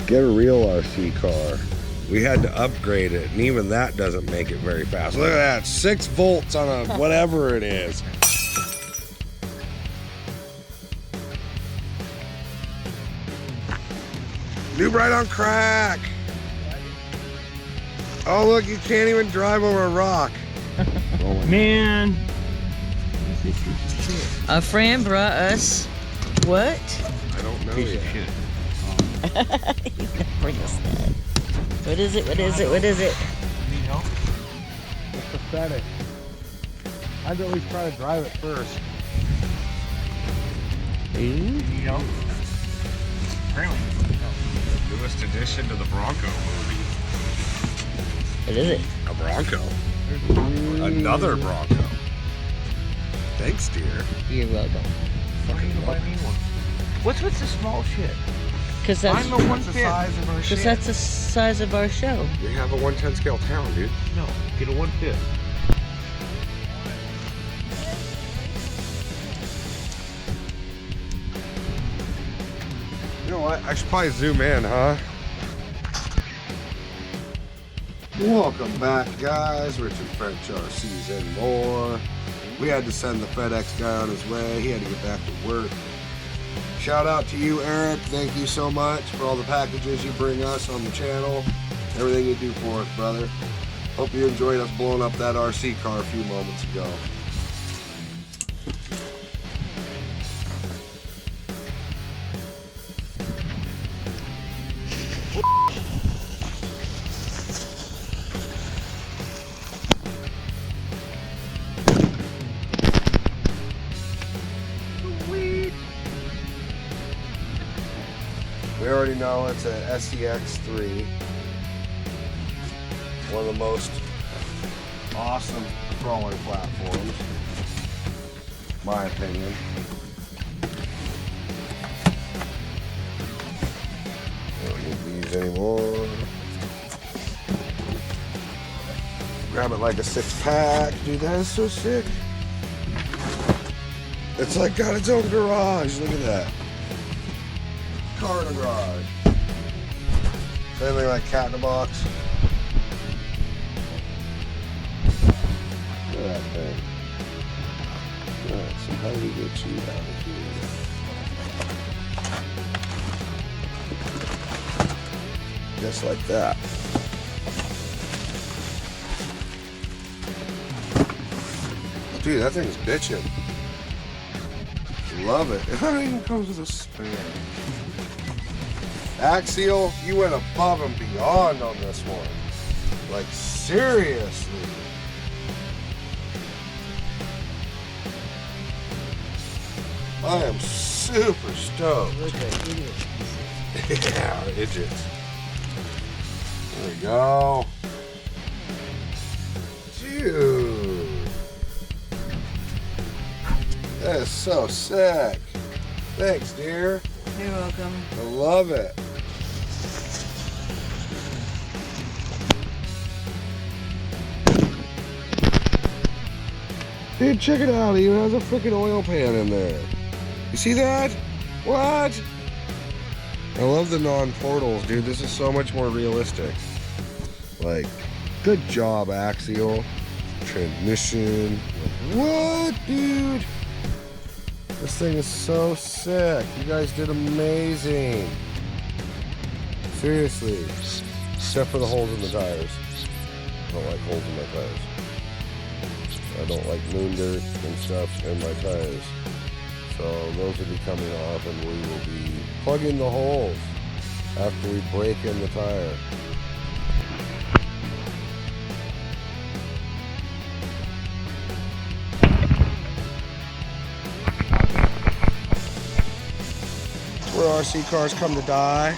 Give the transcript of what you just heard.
Get a real RC car. We had to upgrade it, and even that doesn't make it very fast. Look at that, 6 volts on a whatever it is. New Bright on crack. Oh look, you can't even drive over a rock. Man. A friend brought us what? I don't know Piece yet. of shit. He's gonna bring us that. What is it? What is it? What is it? Need help? It's pathetic. I'd at least try to drive it first. Need help? Apparently. Newest addition to the Bronco movie. What is it? A Bronco. Another Bronco. Thanks, dear. You're welcome. Why are you gonna buy me one? What's with the small shit? Cause that's I'm a That's the 150. size of our cause shit. that's the size of our show. We have a 110 scale town, dude. No, get a 150. You know what? I should probably zoom in, huh? Welcome back, guys. Richard French RCs and more. We had to send the FedEx guy on his way. He had to get back to work. Shout out to you, Eric. Thank you so much for all the packages you bring us on the channel. Everything you do for us, brother. Hope you enjoyed us blowing up that RC car a few moments ago. We already know it's a SCX3. One of the most awesome crawler platforms, my opinion. Don't need these anymore. Grab it like a 6-pack. Dude, that is so sick. It's like got its own garage. Look at that. Car in a garage. Same thing like Cat in a Box. Look at that thing. Alright, so how do we get you out of here? Just like that. Dude, that thing's bitching. Love it. It even comes with a spare. Axial, you went above and beyond on this one. Like, seriously. I am super stoked. Yeah, idiots. There we go. Dude. That is so sick. Thanks, dear. You're welcome. I love it. Dude, check it out. It even has a freaking oil pan in there. You see that? What? I love the non-portals, dude. This is so much more realistic. Like, good job, Axial. Transmission. Like, what, dude? This thing is so sick. You guys did amazing. Seriously. Except for the holes in the tires. I don't like holes in my tires. I don't like moon dirt and stuff in my tires. So those will be coming off and we will be plugging the holes after we break in the tire. Where RC cars come to die.